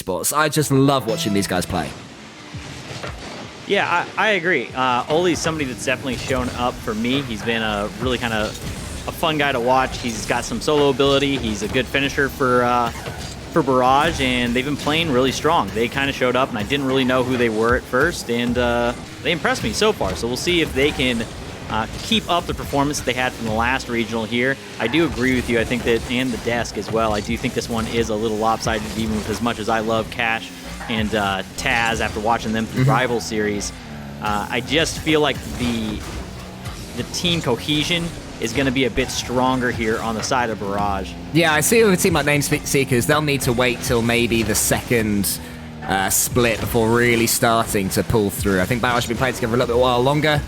Esports. I just love watching these guys play. Yeah, I agree. Oli's somebody that's definitely shown up for me. He's been a really kind of a fun guy to watch. He's got some solo ability. He's a good finisher for Barrage, and they've been playing really strong. They kind of showed up, and I didn't really know who they were at first, and they impressed me so far. So we'll see if they can keep up the performance that they had from the last regional here. I do agree with you. I think that, and the desk as well, I do think this one is a little lopsided, even with as much as I love Cash and Taz after watching them through Rival Series. I just feel like the team cohesion is going to be a bit stronger here on the side of Barrage. Yeah, I see with a team like Nameseekers, they'll need to wait till maybe the second split before really starting to pull through. I think Barrage have been playing together a little bit while longer,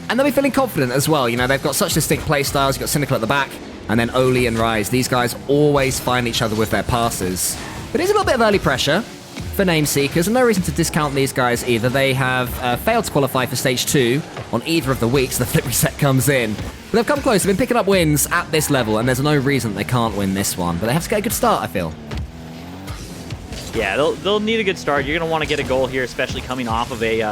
and they'll be feeling confident as well. You know, they've got such distinct play styles. You've got Cynical at the back, and then Oli and Rise. These guys always find each other with their passes. But it's a little bit of early pressure for Nameseekers, and no reason to discount these guys either. They have failed to qualify for Stage 2 on either of the weeks the flip reset comes in. But they've come close. They've been picking up wins at this level, and there's no reason they can't win this one. But they have to get a good start, I feel. Yeah, they'll need a good start. You're going to want to get a goal here, especially coming off of a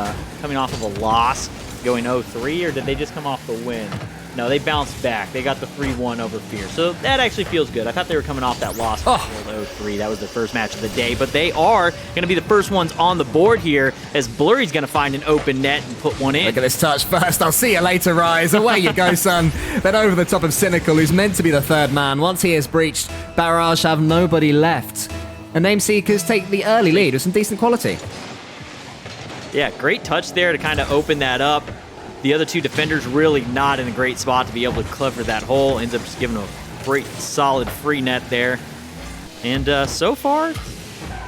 loss, going 0-3, or did they just come off the win? No, they bounced back. They got the 3-1 over Fear. So that actually feels good. I thought they were coming off that loss for 0-3. That was their first match of the day. But they are going to be the first ones on the board here, as Blurry's going to find an open net and put one in. Look at this touch first. I'll see you later, Rise. Away you go, son. Then over the top of Cynical, who's meant to be the third man. Once he is breached, Barrage have nobody left. And Nameseekers take the early lead with some decent quality. Yeah, great touch there to kind of open that up. The other two defenders really not in a great spot to be able to cover that hole. Ends up just giving a great, solid free net there. And so far,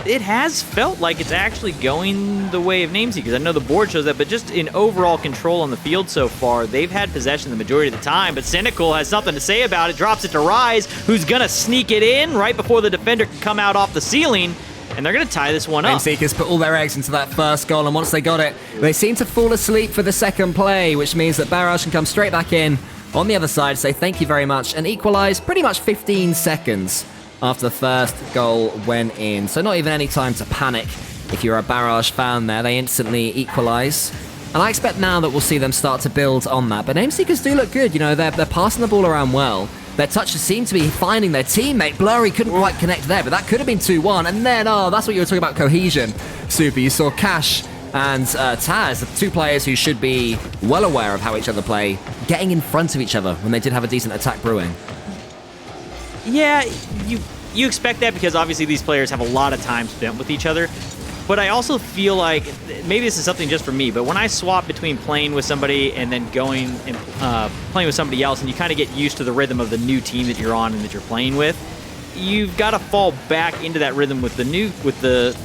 it has felt like it's actually going the way of Nameseekers. I know the board shows that, but just in overall control on the field so far, they've had possession the majority of the time, but Cynical has something to say about it, drops it to Rise, who's going to sneak it in right before the defender can come out off the ceiling. And they're going to tie this one up. Nameseekers put all their eggs into that first goal, and once they got it, they seem to fall asleep for the second play, which means that Barrage can come straight back in on the other side, say thank you very much, and equalize pretty much 15 seconds after the first goal went in. So not even any time to panic if you're a Barrage fan there. They instantly equalize. And I expect now that we'll see them start to build on that. But Nameseekers do look good. You know, they're passing the ball around well. Their touches seem to be finding their teammate. Blurry couldn't quite connect there, but that could have been 2-1. And then, that's what you were talking about, cohesion. Super. You saw Cash and Taz, the two players who should be well aware of how each other play, getting in front of each other when they did have a decent attack brewing. Yeah, you expect that because obviously these players have a lot of time spent with each other. But I also feel like, maybe this is something just for me, but when I swap between playing with somebody and then going and playing with somebody else, and you kind of get used to the rhythm of the new team that you're on and that you're playing with, you've got to fall back into that rhythm with the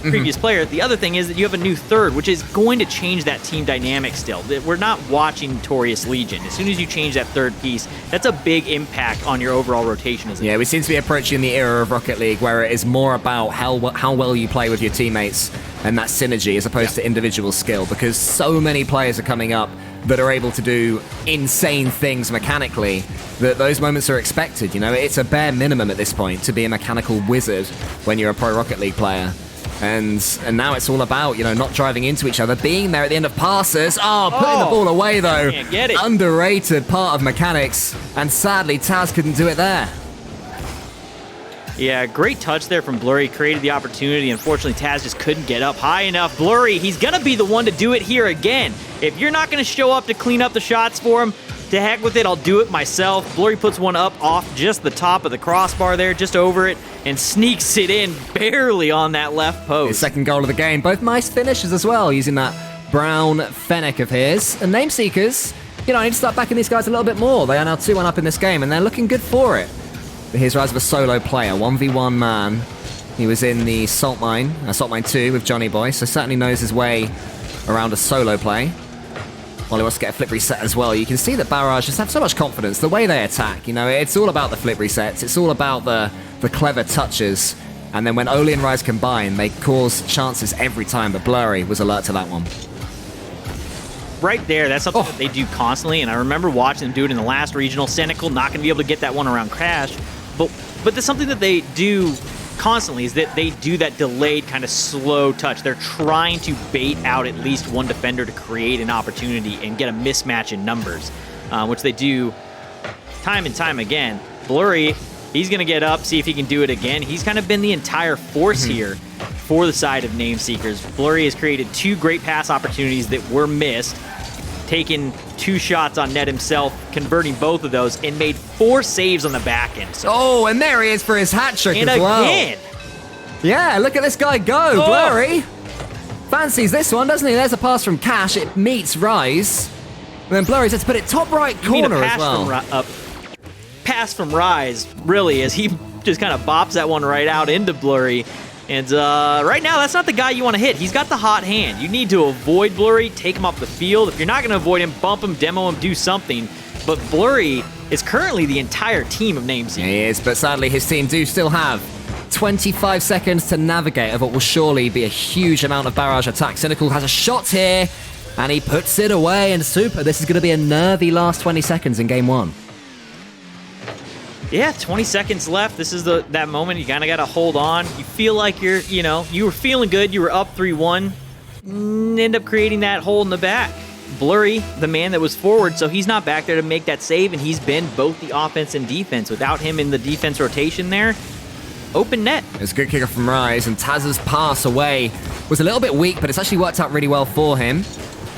previous player. The other thing is that you have a new third, which is going to change that team dynamic still. We're not watching Notorious Legion. As soon as you change that third piece, that's a big impact on your overall rotation. Yeah, we seem to be approaching the era of Rocket League where it is more about how well you play with your teammates and that synergy as opposed to individual skill, because so many players are coming up that are able to do insane things mechanically that those moments are expected. You know, it's a bare minimum at this point to be a mechanical wizard when you're a pro Rocket League player. And now it's all about, you know, not driving into each other, being there at the end of passes. Putting the ball away, though. Can't get it. Underrated part of mechanics. And sadly, Taz couldn't do it there. Yeah, great touch there from Blurry. Created the opportunity. Unfortunately, Taz just couldn't get up high enough. Blurry, he's going to be the one to do it here again. If you're not going to show up to clean up the shots for him, to heck with it, I'll do it myself. Blurry puts one up off just the top of the crossbar there, just over it, and sneaks it in barely on that left post. His second goal of the game. Both nice finishes as well, using that brown Fennec of his. And Nameseekers, you know, I need to start backing these guys a little bit more. They are now 2-1 up in this game, and they're looking good for it. But here's Rise of a solo player, 1v1 man. He was in the Salt Mine 2 with Johnny Boy, so certainly knows his way around a solo play. Well, he wants to get a flip reset as well. You can see that Barrage just have so much confidence. The way they attack, you know, it's all about the flip resets. It's all about the clever touches. And then when Oli and Rise combine, they cause chances every time. But Blurry was alert to that one. Right there, that's something that they do constantly. And I remember watching them do it in the last regional. Cynical not going to be able to get that one around Crash. But that's something that they do constantly is that they do that delayed kind of slow touch. They're trying to bait out at least one defender to create an opportunity and get a mismatch in numbers, which they do time and time again. Blurry, he's going to get up, see if he can do it again. He's kind of been the entire force here for the side of Nameseekers. Blurry has created 2 great pass opportunities that were missed, taken 2 shots on net himself, converting both of those, and made 4 saves on the back end. So, oh, and there he is for his hat trick as well. Again. Yeah, look at this guy go. Blurry fancies this one, doesn't he? There's a pass from Cash. It meets Rise. And then Blurry's had to put it top right corner as well. Pass from Rise, really, as he just kind of bops that one right out into Blurry. And right now, that's not the guy you want to hit. He's got the hot hand. You need to avoid Blurry, take him off the field. If you're not going to avoid him, bump him, demo him, do something. But Blurry is currently the entire team of Nameseekers. He is, but sadly his team do still have 25 seconds to navigate of what will surely be a huge amount of barrage attack. Cynical has a shot here, and he puts it away, and super. This is going to be a nervy last 20 seconds in game 1. Yeah, 20 seconds left. This is that moment you kind of got to hold on. You feel like you were feeling good. You were up 3-1. End up creating that hole in the back. Blurry, the man that was forward, so he's not back there to make that save, and he's been both the offense and defense. Without him in the defense rotation there, open net. It's a good kicker from Rise, and Taz's pass away was a little bit weak, but it's actually worked out really well for him.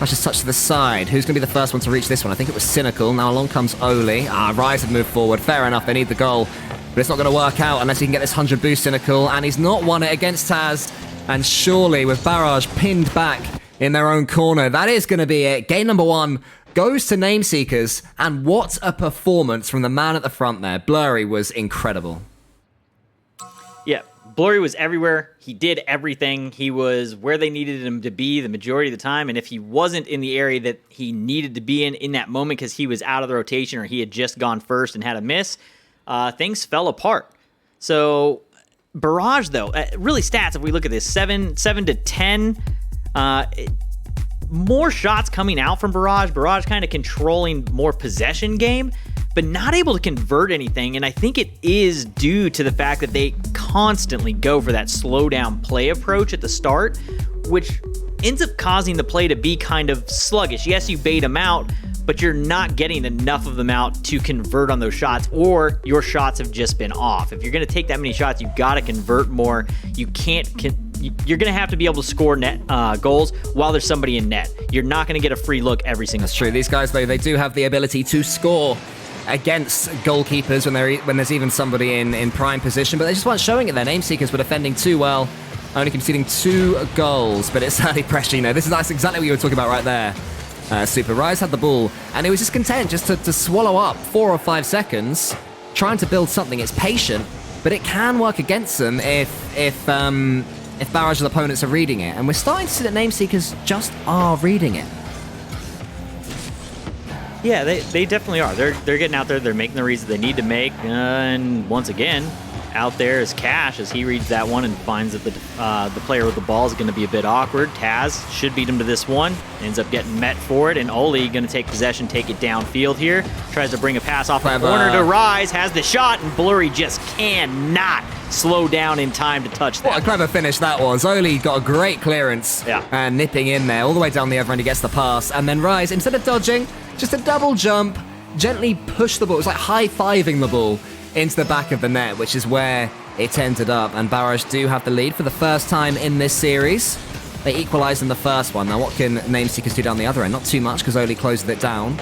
That's just touch to the side. Who's going to be the first one to reach this one? I think it was Cynical. Now along comes Oli. Rise have moved forward. Fair enough, they need the goal. But it's not going to work out unless he can get this 100 boost Cynical. And he's not won it against Taz. And surely with Barrage pinned back in their own corner, that is going to be it. Game number 1 goes to Nameseekers. And what a performance from the man at the front there. Blurry was incredible. Yeah. Blurry was everywhere. He did everything. He was where they needed him to be the majority of the time. And if he wasn't in the area that he needed to be in that moment because he was out of the rotation or he had just gone first and had a miss, things fell apart. So Barrage, though, really stats, if we look at this, 7 to 10, more shots coming out from Barrage. Barrage kind of controlling more possession game, but not able to convert anything. And I think it is due to the fact that they constantly go for that slow down play approach at the start, which ends up causing the play to be kind of sluggish. Yes, you bait them out, but you're not getting enough of them out to convert on those shots, or your shots have just been off. If you're going to take that many shots, you've got to convert more. You can't... You're going to have to be able to score net goals while there's somebody in net. You're not going to get a free look every single time. That's true. These guys, though, they do have the ability to score against goalkeepers when there's even somebody in prime position, but they just weren't showing it there. Nameseekers were defending too well, only conceding 2 goals, but it's certainly pressure. That's exactly what you were talking about right there. Super Rise had the ball, and he was just content just to swallow up 4 or 5 seconds, trying to build something. It's patient, but it can work against them if Barrage's opponents are reading it, and we're starting to see that Nameseekers just are reading it. Yeah, they definitely are. They're getting out there. They're making the reads that they need to make. And once again, out there is Cash as he reads that one and finds that the player with the ball is going to be a bit awkward. Taz should beat him to this one. Ends up getting met for it. And Oli going to take possession, take it downfield here. Tries to bring a pass off the corner to Rise. Has the shot, and Blurry just cannot slow down in time to touch that. What a clever finish that was. Oli got a great clearance and nipping in there all the way down the other end. He gets the pass. And then Rise, instead of dodging, just a double jump, gently push the ball. It was like high-fiving the ball into the back of the net, which is where it ended up. And Barrage do have the lead for the first time in this series. They equalised in the first one. Now, what can Nameseekers do down the other end? Not too much, because Oli closes it down.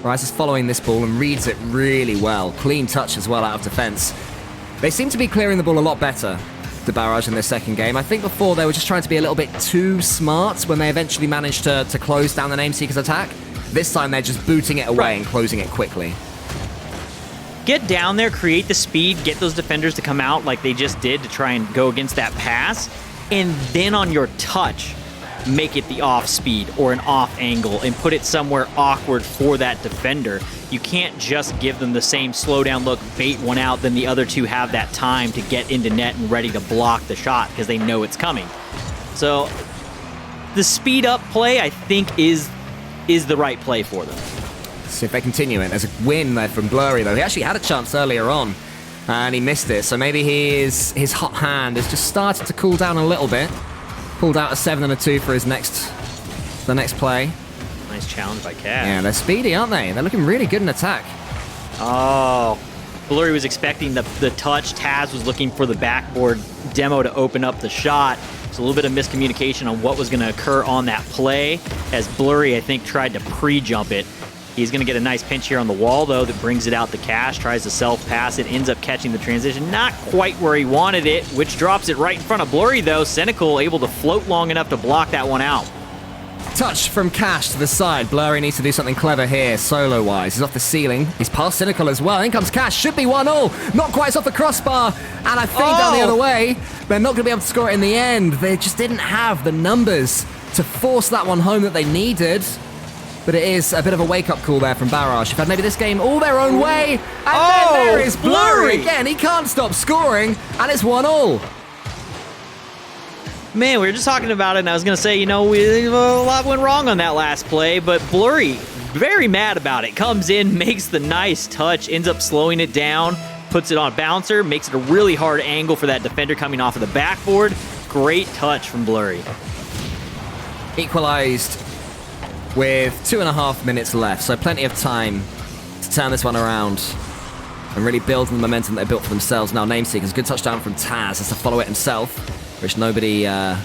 Rise is following this ball and reads it really well. Clean touch as well out of defence. They seem to be clearing the ball a lot better to Barrage in this second game. I think before they were just trying to be a little bit too smart when they eventually managed to close down the Nameseekers attack. This time they're just booting it away and closing it quickly. Get down there, create the speed, get those defenders to come out like they just did to try and go against that pass, and then on your touch, make it the off speed or an off angle and put it somewhere awkward for that defender. You can't just give them the same slow down look, bait one out, then the other two have that time to get into net and ready to block the shot because they know it's coming. So the speed up play, I think, is the right play for them. See if they continue it. There's a win there from Blurry, though. He actually had a chance earlier on And he missed it, so maybe his hot hand has just started to cool down a little bit. Pulled out a 7 and a 2 for the next play. Nice challenge by Cash. Yeah, they're speedy, aren't they? They're looking really good in attack. Oh, Blurry was expecting the touch. Taz was looking for the backboard demo to open up the shot. It's a little bit of miscommunication on what was going to occur on that play, as Blurry, I think, tried to pre-jump it. He's going to get a nice pinch here on the wall, though, that brings it out to Cash, tries to self-pass it, ends up catching the transition. Not quite where he wanted it, which drops it right in front of Blurry, though. Cynical able to float long enough to block that one out. Touch from Cash to the side. Blurry needs to do something clever here, solo-wise. He's off the ceiling. He's past Cynical as well. In comes Cash. Should be 1-0. Not quite off the crossbar. And I think down the other way. They're not going to be able to score it in the end. They just didn't have the numbers to force that one home that they needed. But it is a bit of a wake-up call there from Barrage. If had maybe this game all their own way. And then there is Blurry again. He can't stop scoring. And it's 1-0. Man, we were just talking about it, and I was going to say, a lot went wrong on that last play, but Blurry, very mad about it. Comes in, makes the nice touch, ends up slowing it down, puts it on a bouncer, makes it a really hard angle for that defender coming off of the backboard. Great touch from Blurry. Equalized with 2.5 minutes left, so plenty of time to turn this one around and really build on the momentum they built for themselves. Now, Nameseekers, good touchdown from Taz, has to follow it himself, which nobody on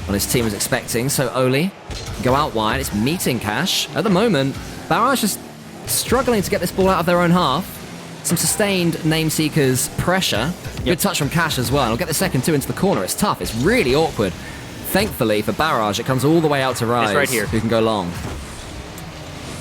his team was expecting. So Oli go out wide. It's meeting Cash. At the moment, Barrage is struggling to get this ball out of their own half. Some sustained Nameseekers pressure. Yep. Good touch from Cash as well. And we'll get the second two into the corner. It's tough. It's really awkward. Thankfully for Barrage, it comes all the way out to Rise. It's right here. Who can go long.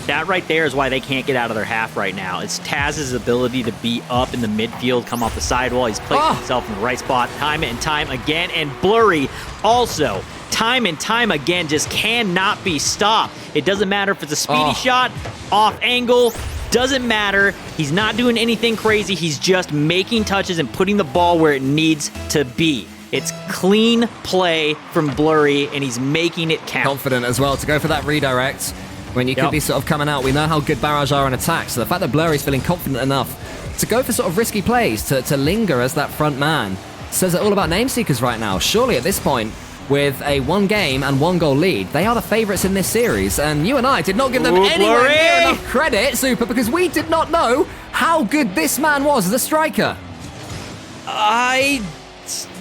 That right there is why they can't get out of their half right now. It's Taz's ability to be up in the midfield, come off the sidewall. He's placed himself in the right spot time and time again. And Blurry also, time and time again, just cannot be stopped. It doesn't matter if it's a speedy shot, off angle, doesn't matter. He's not doing anything crazy. He's just making touches and putting the ball where it needs to be. It's clean play from Blurry, and he's making it count. Confident as well to go for that redirect. When you could be sort of coming out, we know how good Barrage are in attack, so the fact that Blurry's feeling confident enough to go for sort of risky plays, to linger as that front man, says it all about Nameseekers right now. Surely at this point, with a 1-game and 1-goal lead, they are the favourites in this series, and you and I did not give them anywhere near enough credit, Super, because we did not know how good this man was as a striker.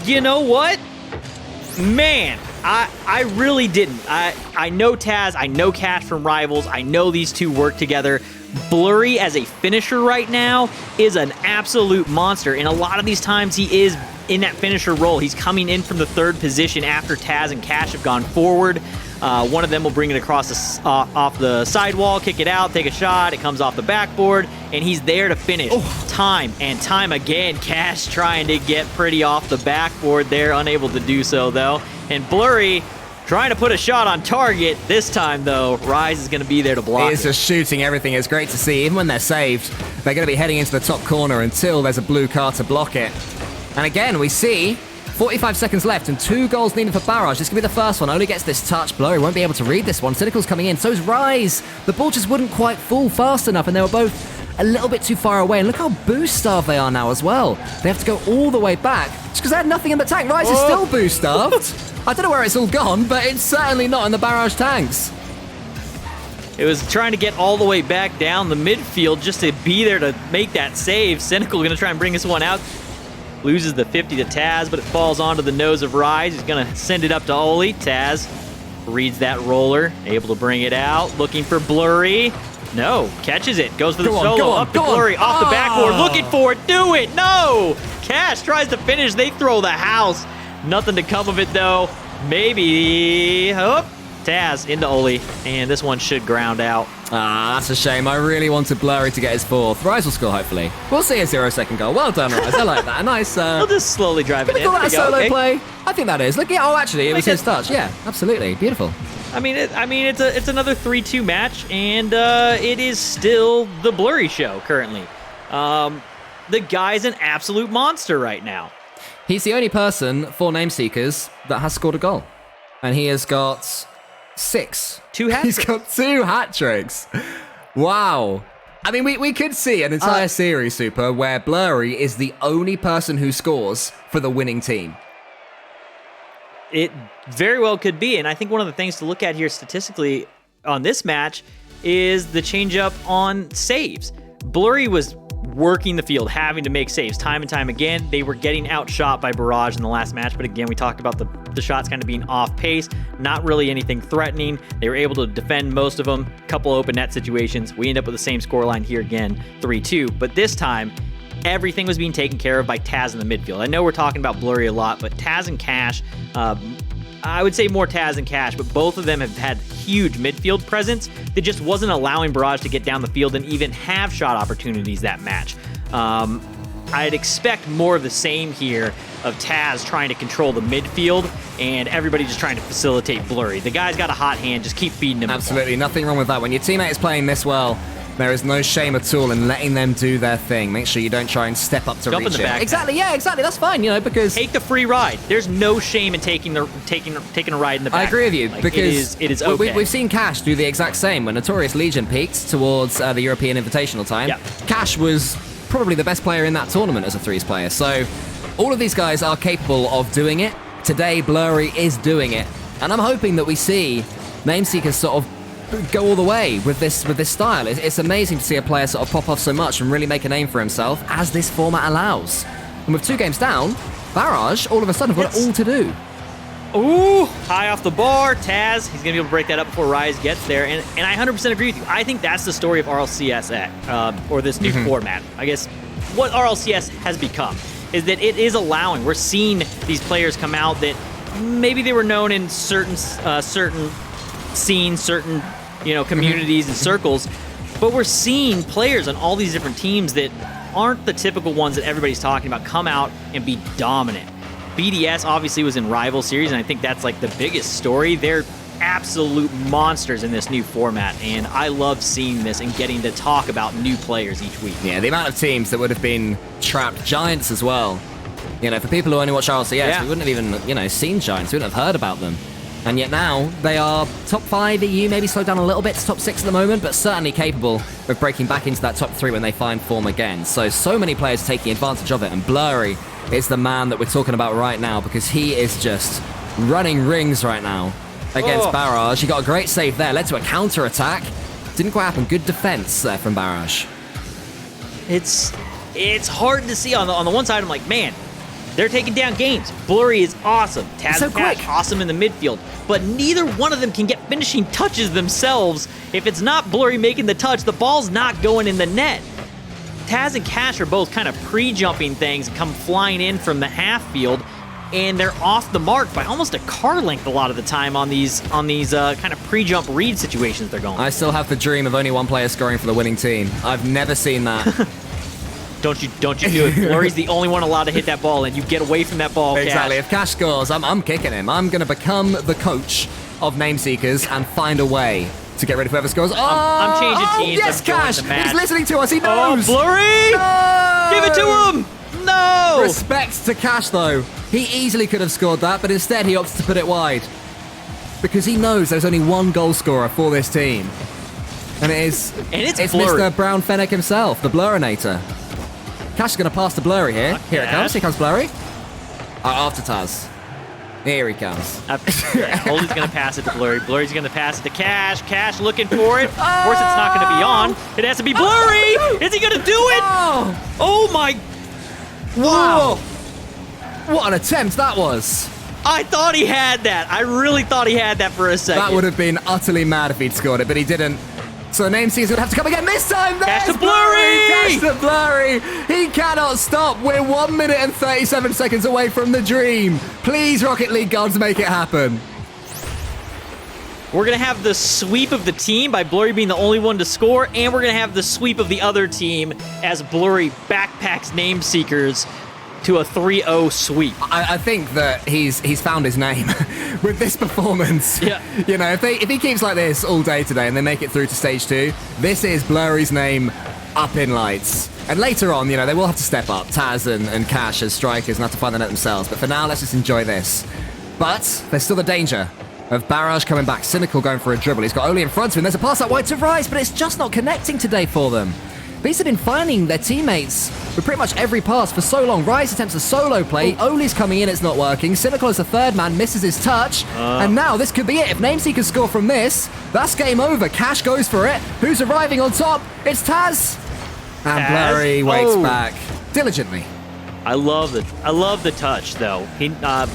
You know what? Man, I really didn't. I know Taz, I know Cash from Rivals, I know these two work together. Blurry as a finisher right now is an absolute monster, and a lot of these times he is in that finisher role. He's coming in from the third position after Taz and Cash have gone forward. One of them will bring it across off the sidewall, kick it out, take a shot, it comes off the backboard, and he's there to finish. Time and time again. Cash trying to get pretty off the backboard there, unable to do so though. And Blurry trying to put a shot on target. This time though, Rise is going to be there to block. He's just shooting everything. It's great to see. Even when they're saved, they're going to be heading into the top corner until there's a blue card to block it. And again, we see 45 seconds left and 2 goals needed for Barrage. This could be the first one. Only gets this touch. Blurry won't be able to read this one. Cynical's coming in. So is Rise. The ball just wouldn't quite fall fast enough, and they were both a little bit too far away. And look how boost-starved they are now as well. They have to go all the way back just because they had nothing in the tank. Rise is still boost-starved. I don't know where it's all gone, but it's certainly not in the Barrage tanks. It was trying to get all the way back down the midfield just to be there to make that save. Cynical going to try and bring this one out. Loses the 50 to Taz, but it falls onto the nose of Rise. He's going to send it up to Oli. Taz reads that roller, able to bring it out. Looking for Blurry. No, catches it. Goes for the solo. Up to Blurry, off the backboard. Looking for it. Do it. No. Cash tries to finish. They throw the house. Nothing to come of it, though. Maybe. Taz into Oli, and this one should ground out. That's a shame. I really wanted Blurry to get his 4th. Rise will score, hopefully. We'll see a 0-second goal. Well done, Rise. I like that. A nice... We'll just slowly drive it in. Call that a solo play? I think that is. Look, actually, it was his touch. Yeah, absolutely. Beautiful. It's another 3-2 match, and it is still the Blurry show currently. The guy's an absolute monster right now. He's the only person for Nameseekers that has scored a goal. And he has got 6. 2 hat-tricks. He's got 2 hat-tricks. Wow. I mean, we could see an entire series, Super, where Blurry is the only person who scores for the winning team. It very well could be, and I think one of the things to look at here statistically on this match is the change-up on saves. Blurry was working the field, having to make saves time and time again. They were getting outshot by Barrage in the last match, but again, we talked about the shots kind of being off pace, not really anything threatening. They were able to defend most of them, couple open net situations. We end up with the same scoreline here again, 3-2, but this time, everything was being taken care of by Taz in the midfield. I know we're talking about Blurry a lot, but Taz and Cash, I would say more Taz and Cash, but both of them have had huge midfield presence that just wasn't allowing Barrage to get down the field and even have shot opportunities that match. I'd expect more of the same here of Taz trying to control the midfield and everybody just trying to facilitate Blurry. The guy's got a hot hand, just keep feeding him. Absolutely, nothing wrong with that. When your teammate is playing this well, there is no shame at all in letting them do their thing. Make sure you don't try and step up to Jump reach in the it. back. Exactly, yeah, exactly. That's fine, because take the free ride. There's no shame in taking a ride in the back. I agree with you, because it is okay. We've seen Cash do the exact same. When Notorious Legion peaked towards the European Invitational time, Cash was probably the best player in that tournament as a threes player. So all of these guys are capable of doing it. Today, Blurry is doing it, and I'm hoping that we see Nameseekers sort of go all the way with this style. It's amazing to see a player sort of pop off so much and really make a name for himself, as this format allows. And with 2 games down, Barrage all of a sudden have got it all to do. Ooh, high off the bar. Taz, he's going to be able to break that up before Rise gets there. And I 100% agree with you. I think that's the story of RLCS, or this new format. I guess what RLCS has become is that it is allowing, we're seeing these players come out that maybe they were known in certain scenes, certain communities and circles, but we're seeing players on all these different teams that aren't the typical ones that everybody's talking about come out and be dominant. BDS obviously was in Rival Series, and I think that's like the biggest story. They're absolute monsters in this new format, and I love seeing this and getting to talk about new players each week. Yeah, the amount of teams that would have been trapped, Giants as well. For people who only watch RLCS, we wouldn't have even, seen Giants. We wouldn't have heard about them. And yet now, they are top 5 EU, maybe slowed down a little bit to top 6 at the moment, but certainly capable of breaking back into that top 3 when they find form again. So many players taking advantage of it, and Blurry is the man that we're talking about right now, because he is just running rings right now against Barrage. He got a great save there, led to a counter-attack. Didn't quite happen. Good defense there from Barrage. It's hard to see. On the one side, I'm like, man, they're taking down games. Blurry is awesome. Taz and Cash, awesome in the midfield. But neither one of them can get finishing touches themselves. If it's not Blurry making the touch, the ball's not going in the net. Taz and Cash are both kind of pre-jumping things and come flying in from the half field, and they're off the mark by almost a car length a lot of the time on these kind of pre-jump read situations they're going. I still have the dream of only one player scoring for the winning team. I've never seen that. Don't you do it. Blurry's the only one allowed to hit that ball, and you get away from that ball, Exactly. Cash. If Cash scores, I'm kicking him. I'm going to become the coach of Nameseekers and find a way to get rid of whoever scores. I'm changing teams. Yes, I'm Cash! the match. He's listening to us. He knows. Blurry! No! Give it to him! No! Respect to Cash, though. He easily could have scored that, but instead he opts to put it wide. Because he knows there's only one goal scorer for this team. And it's Blurry. Mr. Brown Fennec himself, the Blurrinator. Cash is going to pass to Blurry here. Here it comes. Here comes Blurry. After Taz. Here he comes. Holy's going to pass it to Blurry. Blurry's going to pass it to Cash. Cash looking for it. Of course, it's not going to be on. It has to be Blurry. Is he going to do it? Oh my. Wow. What an attempt that was. I thought he had that. I really thought he had that for a second. That would have been utterly mad if he'd scored it, but he didn't. So Nameseekers would have to come again this time. Cash to Blurry! Cash to Blurry! He cannot stop. We're 1 minute and 37 seconds away from the dream. Please, Rocket League gods, make it happen. We're going to have the sweep of the team by Blurry being the only one to score, and we're going to have the sweep of the other team as Blurry backpacks Nameseekers to a 3-0 sweep. I think that he's found his name with this performance. Yeah. If he keeps like this all day today and they make it through to stage 2, this is Blurry's name up in lights. And later on, they will have to step up, Taz and Cash as strikers, and have to find the net themselves. But for now, let's just enjoy this. But there's still the danger of Barrage coming back. Cynical going for a dribble. He's got Oli in front of him. There's a pass out wide to Rise, but it's just not connecting today for them. These have been finding their teammates with pretty much every pass for so long. Rise attempts a solo play. Oli's coming in, it's not working. Cynical is the third man, misses his touch. And now this could be it. If Nameseekers score from this, that's game over. Cash goes for it. Who's arriving on top? It's Taz. And Blurry waits back diligently. I love the touch though.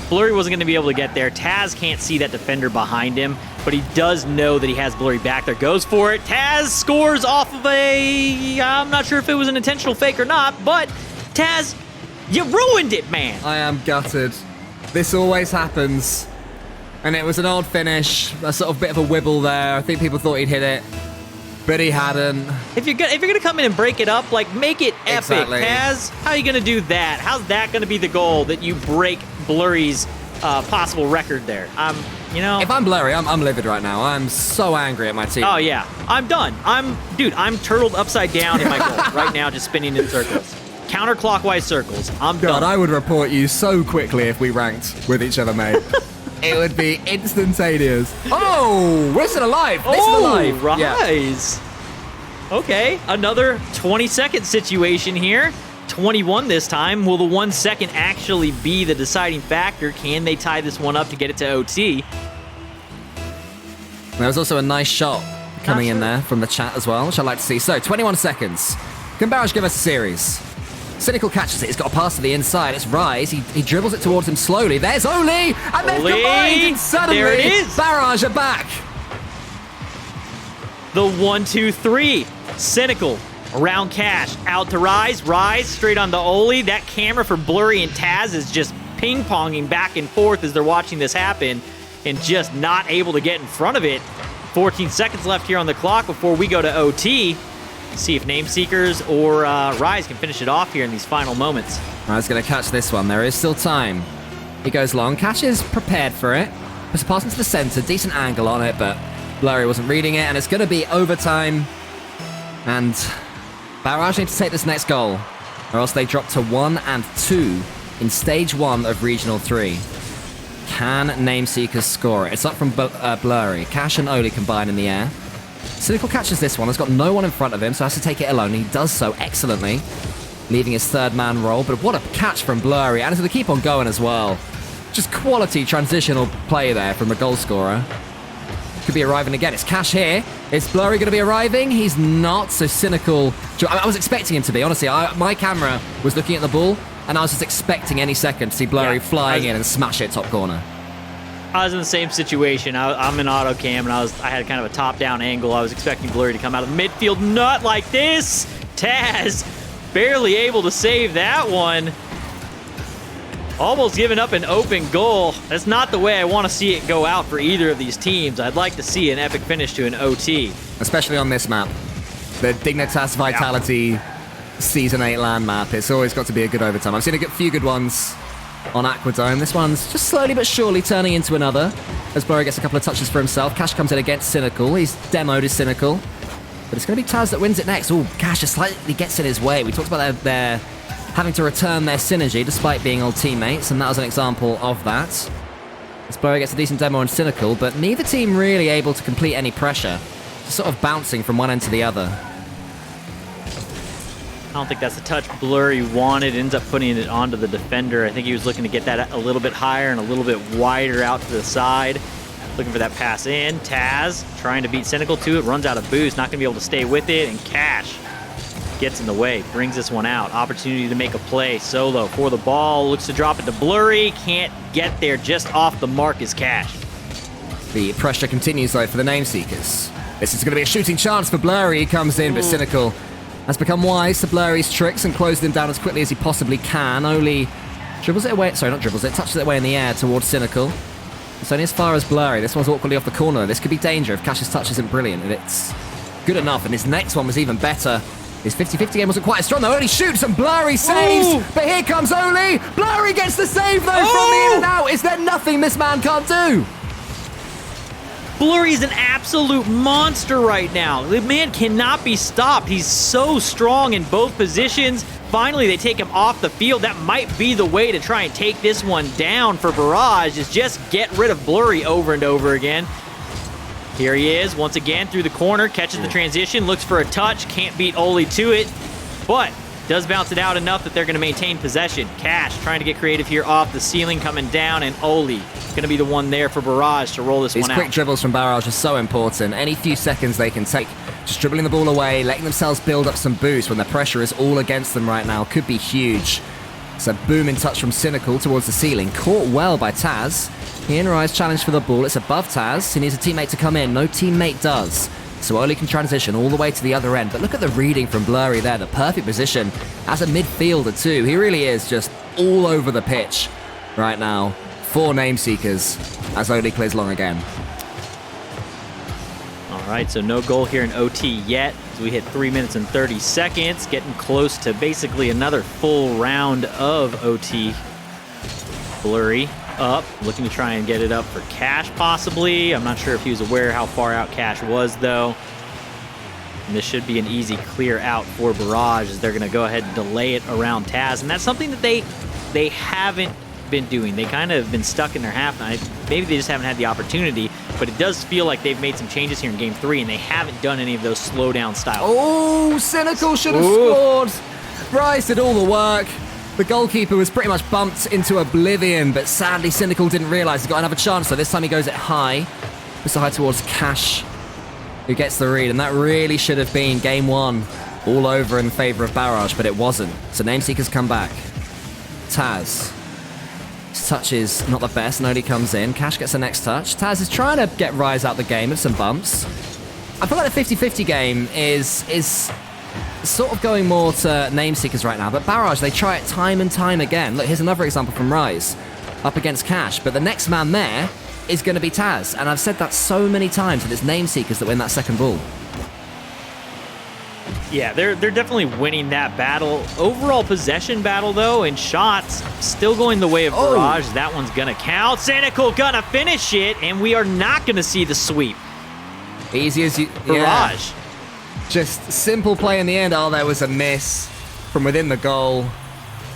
Blurry wasn't going to be able to get there. Taz can't see that defender behind him, but he does know that he has Blurry back there. Goes for it. Taz scores off of I'm not sure if it was an intentional fake or not, but Taz, you ruined it, man. I am gutted. This always happens. And it was an odd finish, a sort of bit of a wibble there. I think people thought he'd hit it, but he hadn't. If you're gonna come in and break it up, like, make it epic, Exactly. Taz. How are you gonna do that? How's that gonna be the goal, that you break Blurry's possible record there? You know. If I'm Blurry, I'm livid right now. I'm so angry at my team. Oh yeah, I'm done. I'm turtled upside down in my goal right now, just spinning in circles, counterclockwise circles. I'm God, done. I would report you so quickly if we ranked with each other, mate. It would be instantaneous. Oh, we're still alive. This is alive. Rise. Yeah. Okay, another 20-second situation here. 21 this time. Will the 1 second actually be the deciding factor? Can they tie this one up to get it to OT? There was also a nice shot coming in there from the chat as well, which I'd like to see. So, 21 seconds. Can Barrage give us a series? Cynical catches it. He's got a pass to the inside. It's Rise. He dribbles it towards him slowly. There's Oli! And they've combined, and suddenly there it is. Barrage are back. The 1-2-3. Cynical around Cash. Out to Rise. Rise straight on the Oli. That camera for Blurry and Taz is just ping-ponging back and forth as they're watching this happen and just not able to get in front of it. 14 seconds left here on the clock before we go to OT. See if Nameseekers or Rise can finish it off here in these final moments. Rise going to catch this one. There is still time. He goes long. Cash is prepared for it. Puts a pass into the center. Decent angle on it, but Blurry wasn't reading it, and it's going to be overtime. And Barrage need to take this next goal, or else they drop to 1 and 2 in stage 1 of Regional 3. Can Nameseekers score it? It's up from Blurry. Cash and Oli combine in the air. Cynical catches this one. Has got no one in front of him, so has to take it alone. He does so excellently, leaving his third man role. But what a catch from Blurry, and it's going to keep on going as well. Just quality transitional play there from the goal scorer. Could be arriving again. It's Cash here. Is Blurry going to be arriving? He's not, so Cynical. I was expecting him to be, honestly. My camera was looking at the ball, and I was just expecting any second to see Blurry flying in and smash it top corner. I was in the same situation. I'm in auto cam, and I had kind of a top-down angle. I was expecting Blurry to come out of the midfield, not like this. Taz barely able to save that one. Almost giving up an open goal. That's not the way I want to see it go out for either of these teams. I'd like to see an epic finish to an OT. Especially on this map. The Dignitas Vitality Season 8 LAN map. It's always got to be a good overtime. I've seen a few good ones on Aquadome. This one's just slowly but surely turning into another, as Blurry gets a couple of touches for himself. Cash comes in against Cynical. He's demoed as Cynical. But it's going to be Taz that wins it next. Oh, Cash just slightly gets in his way. We talked about their having to return their synergy despite being old teammates, and that was an example of that. As Blurry gets a decent demo on Cynical, but neither team really able to complete any pressure. Just sort of bouncing from one end to the other. I don't think that's the touch Blurry wanted. Ends up putting it onto the defender. I think he was looking to get that a little bit higher and a little bit wider out to the side. Looking for that pass in. Taz trying to beat Cynical to it. Runs out of boost. Not going to be able to stay with it. And Cash gets in the way. Brings this one out. Opportunity to make a play. Solo for the ball. Looks to drop it to Blurry. Can't get there. Just off the mark is Cash. The pressure continues, though, for the Nameseekers. This is going to be a shooting chance for Blurry. He comes in, but Cynical has become wise to Blurry's tricks and closed him down as quickly as he possibly can. Oli dribbles it away. Sorry, not dribbles it. Touches it away in the air towards Cynical. It's only as far as Blurry. This one's awkwardly off the corner. This could be danger if Cash's touch isn't brilliant, and it's good enough. And his next one was even better. His 50-50 game wasn't quite as strong, though. Oli shoots and Blurry saves. Ooh. But here comes Oli. Blurry gets the save, though, from the in and out. Is there nothing this man can't do? Blurry's an absolute monster right now. The man cannot be stopped. He's so strong in both positions. Finally, they take him off the field. That might be the way to try and take this one down for Barrage, is just get rid of Blurry over and over again. Here he is, once again, through the corner, catches the transition, looks for a touch, can't beat Oli to it, but does bounce it out enough that they're going to maintain possession. Cash trying to get creative here off the ceiling, coming down, and Oli going to be the one there for Barrage to roll this one out. These quick dribbles from Barrage are so important. Any few seconds they can take, just dribbling the ball away, letting themselves build up some boost when the pressure is all against them right now, could be huge. So booming touch from Cynical towards the ceiling, caught well by Taz. He and Rise challenge for the ball. It's above Taz. He needs a teammate to come in. No teammate does. So Oli can transition all the way to the other end. But look at the reading from Blurry there. The perfect position as a midfielder too. He really is just all over the pitch right now for Nameseekers as Oli clears long again. All right, so no goal here in OT yet. As we hit 3 minutes and 30 seconds. Getting close to basically another full round of OT. Blurry up, looking to try and get it up for Cash possibly. I'm not sure if he was aware how far out Cash was though. And this should be an easy clear out for Barrage as they're going to go ahead and delay it around Taz. And that's something that they haven't been doing. They kind of have been stuck in their half. Maybe they just haven't had the opportunity, but it does feel like they've made some changes here in Game 3 and they haven't done any of those slow down style. Oh, Cynical should have scored. Bryce did all the work. The goalkeeper was pretty much bumped into oblivion, but sadly Cynical didn't realize he got another chance, so this time he goes it high. Puts it high towards Cash, who gets the read, and that really should have been Game 1 all over in favor of Barrage, but it wasn't. So Nameseekers come back. Taz. His touch is not the best, Nodi comes in. Cash gets the next touch. Taz is trying to get Rise out the game with some bumps. I feel like the 50-50 game is sort of going more to Nameseekers right now, but Barrage, they try it time and time again. Look, here's another example from Rise, up against Cash, but the next man there is going to be Taz, and I've said that so many times that it's Nameseekers that win that second ball. Yeah, they're definitely winning that battle. Overall possession battle, though, and shots still going the way of Barrage. That one's going to count. Cynical going to finish it, and we are not going to see the sweep. Easy as you... Barrage. Yeah. Just simple play in the end. Oh, there was a miss from within the goal.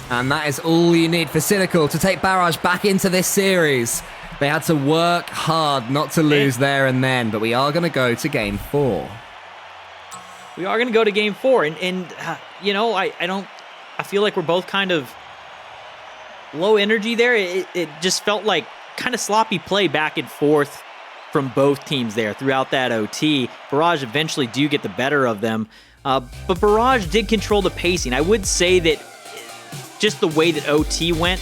And that is all you need for Cynical to take Barrage back into this series. They had to work hard not to lose there and then, but we are going to go to Game 4. We are going to go to Game 4, and you know, I feel like we're both kind of low energy there. It just felt like kind of sloppy play back and forth from both teams there throughout that OT. Barrage eventually do get the better of them, but Barrage did control the pacing. I would say that just the way that OT went,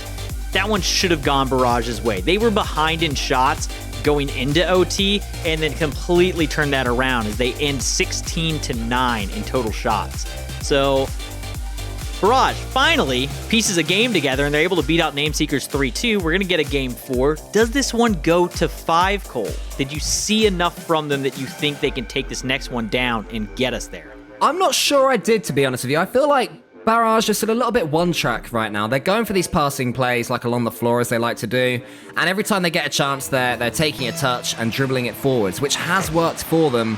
that one should have gone Barrage's way. They were behind in shots going into OT and then completely turned that around as they end 16-9 in total shots. So Barrage finally pieces a game together and they're able to beat out Nameseekers 3-2. We're going to get a Game 4. Does this one go to 5, Cole? Did you see enough from them that you think they can take this next one down and get us there? I'm not sure I did, to be honest with you. I feel like Barrage is still a little bit one-track right now. They're going for these passing plays like along the floor as they like to do, and every time they get a chance, they're taking a touch and dribbling it forwards, which has worked for them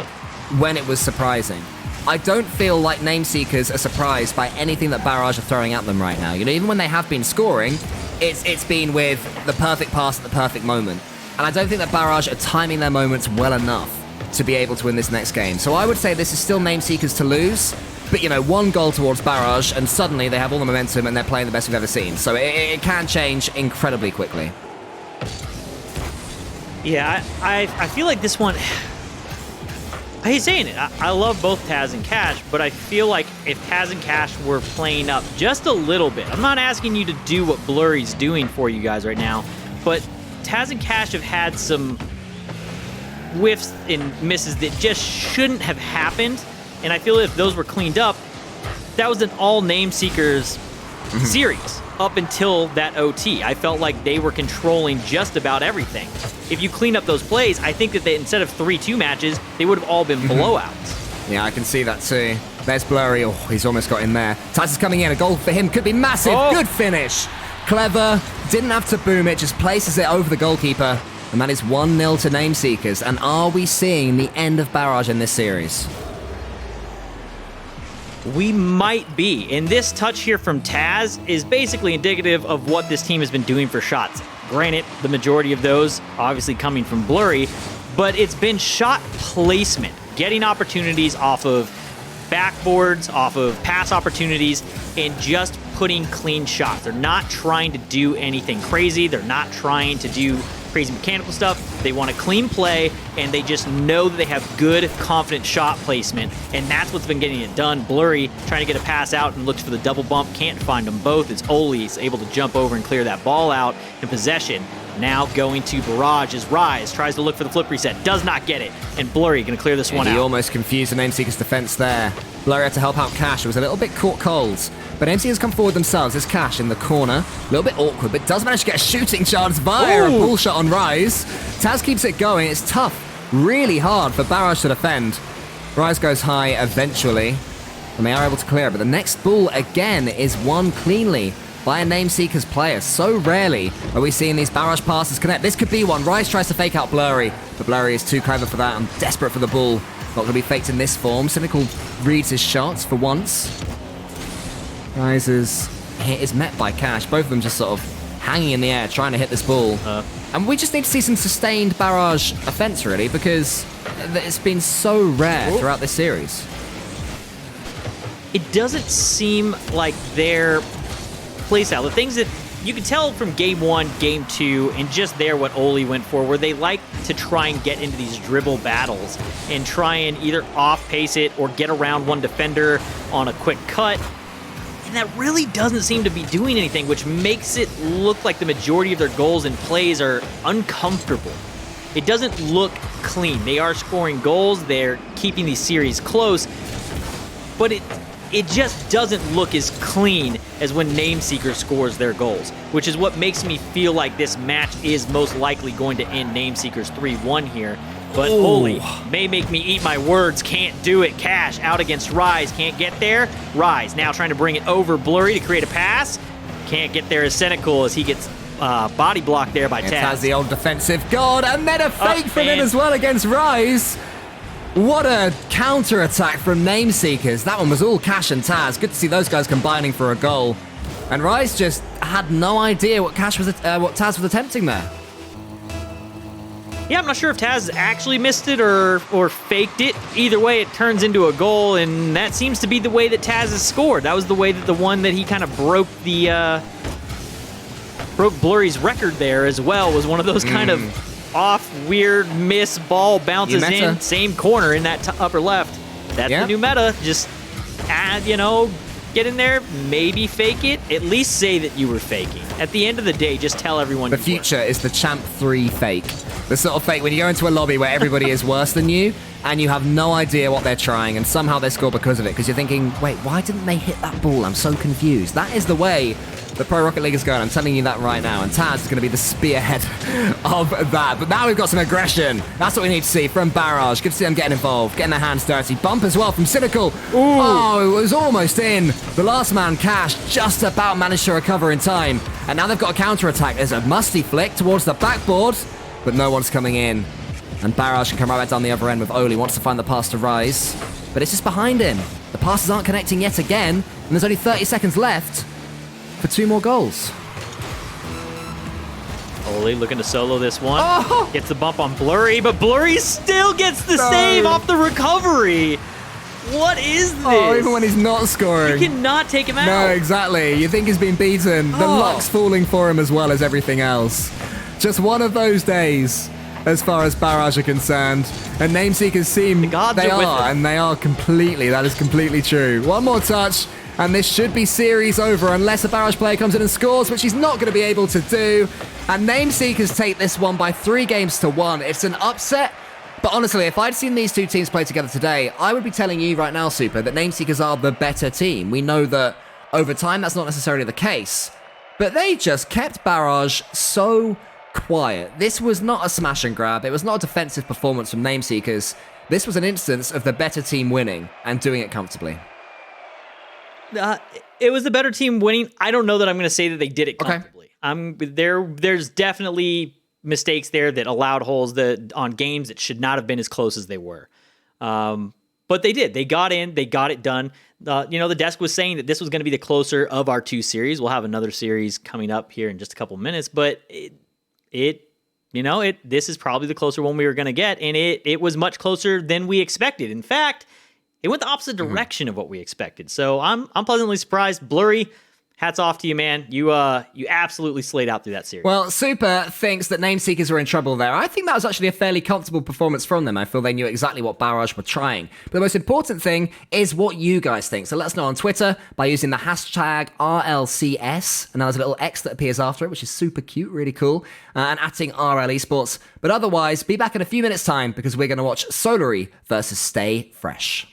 when it was surprising. I don't feel like Nameseekers are surprised by anything that Barrage are throwing at them right now. You know, even when they have been scoring, it's been with the perfect pass at the perfect moment. And I don't think that Barrage are timing their moments well enough to be able to win this next game. So I would say this is still Nameseekers to lose, but, you know, one goal towards Barrage, and suddenly they have all the momentum and they're playing the best we've ever seen. So it can change incredibly quickly. Yeah, I feel like this one... I hate saying it. I love both Taz and Cash, but I feel like if Taz and Cash were playing up just a little bit, I'm not asking you to do what Blurry's doing for you guys right now, but Taz and Cash have had some whiffs and misses that just shouldn't have happened, and I feel if those were cleaned up, that was an all Nameseekers series up until that OT. I felt like they were controlling just about everything. If you clean up those plays, I think that they, instead of 3-2 matches, they would have all been blowouts. Yeah, I can see that too. There's Blurry. Oh, he's almost got in there. Taz is coming in. A goal for him could be massive. Oh. Good finish. Clever. Didn't have to boom it. Just places it over the goalkeeper. And that is 1-0 to Nameseekers. And are we seeing the end of Barrage in this series? We might be. And this touch here from Taz is basically indicative of what this team has been doing for shots. Granted, the majority of those obviously coming from Blurry, but it's been shot placement, getting opportunities off of backboards, off of pass opportunities, and just putting clean shots. They're not trying to do anything crazy. They're not trying to do crazy mechanical stuff. They want a clean play, and they just know that they have good, confident shot placement, and that's what's been getting it done. Blurry trying to get a pass out and looks for the double bump, can't find them both. It's Oli's able to jump over and clear that ball out in possession. Now going to Barrage as Rise tries to look for the flip reset, does not get it, and Blurry going to clear this one out. He almost confused the Nameseekers defense there. Blurry had to help out Cash. It was a little bit caught cold, but Nameseekers come forward themselves. There's Cash in the corner, a little bit awkward, but does manage to get a shooting chance via a pull shot on Rise. Taz keeps it going. It's tough, really hard for Barrage to defend. Rise goes high eventually, and they are able to clear it, but the next ball again is won cleanly by a Nameseekers player. So rarely are we seeing these Barrage passes connect. This could be one. Rise tries to fake out Blurry, but Blurry is too clever for that and desperate for the ball. Not going to be faked in this form. Cynical reads his shots for once. Rise's hit is met by Cash. Both of them just sort of hanging in the air, trying to hit this ball. And we just need to see some sustained Barrage offense, really, because it's been so rare throughout this series. It doesn't seem like they're playstyle. The things that you can tell from game 1, game 2, and just there what Oli went for, where they like to try and get into these dribble battles and try and either off-pace it or get around one defender on a quick cut. And that really doesn't seem to be doing anything, which makes it look like the majority of their goals and plays are uncomfortable. It doesn't look clean. They are scoring goals, they're keeping these series close, but it just doesn't look as clean as when Nameseeker scores their goals, which is what makes me feel like this match is most likely going to end Nameseekers 3-1 here. But Oli may make me eat my words, can't do it. Cash out against Rise, can't get there. Rise now trying to bring it over Blurry to create a pass. Can't get there as Cynical as he gets body blocked there by Taz. Has the old defensive god, and then a fake from him as well against Rise. What a counter-attack from Nameseekers. That one was all Cash and Taz. Good to see those guys combining for a goal. And Rise just had no idea what Taz was attempting there. Yeah, I'm not sure if Taz actually missed it or faked it. Either way, it turns into a goal, and that seems to be the way that Taz has scored. That was the way that the one that he kind of broke Blurry's record there as well, was one of those kind of off, weird, miss, ball bounces in, same corner in that upper left. That's the new meta. Just add, get in there, maybe fake it, at least say that you were faking. At the end of the day, just tell everyone the future is the Champ 3 fake. The sort of fake when you go into a lobby where everybody is worse than you, and you have no idea what they're trying, and somehow they score because of it, because you're thinking, wait, why didn't they hit that ball? I'm so confused. That is the way the Pro Rocket League is going. I'm telling you that right now. And Taz is going to be the spearhead of that. But now we've got some aggression. That's what we need to see from Barrage. Good to see them getting involved, getting their hands dirty. Bump as well from Cynical. Ooh. Oh, it was almost in. The last man, Cash, just about managed to recover in time. And now they've got a counter-attack. There's a musty flick towards the backboard, but no one's coming in. And Barrage can come right back down the other end with Oli. Wants to find the pass to Rise, but it's just behind him. The passes aren't connecting yet again, and there's only 30 seconds left for 2 more goals. Oli looking to solo this one. Oh! Gets the bump on Blurry, but Blurry still gets the save off the recovery. What is this? Oh, even when he's not scoring. You cannot take him out. No, exactly. You think he's been beaten. The luck's falling for him as well as everything else. Just one of those days as far as Barrage are concerned. And Nameseekers seem they are completely, that is completely true. One more touch, and this should be series over unless a Barrage player comes in and scores, which he's not going to be able to do. And Nameseekers take this one by 3-1. It's an upset, but honestly, if I'd seen these two teams play together today, I would be telling you right now, Super, that Nameseekers are the better team. We know that over time that's not necessarily the case, but they just kept Barrage so quiet. This was not a smash and grab. It was not a defensive performance from Nameseekers. This was an instance of the better team winning and doing it comfortably. It was the better team winning. I don't know that I'm going to say that they did it comfortably. There's definitely mistakes there that allowed holes on games that should not have been as close as they were. But they did. They got in. They got it done. The desk was saying that this was going to be the closer of our 2 series. We'll have another series coming up here in just a couple minutes, but it this is probably the closer one we were going to get, and it was much closer than we expected. In fact, it went the opposite direction of what we expected. So I'm pleasantly surprised. Blurry, hats off to you, man. You absolutely slayed out through that series. Well, Super thinks that Nameseekers were in trouble there. I think that was actually a fairly comfortable performance from them. I feel they knew exactly what Barrage were trying. But the most important thing is what you guys think. So let us know on Twitter by using the hashtag RLCS. And there's a little X that appears after it, which is super cute, really cool. And @ing RL Esports. But otherwise, be back in a few minutes' time because we're going to watch Solary versus Stay Fresh.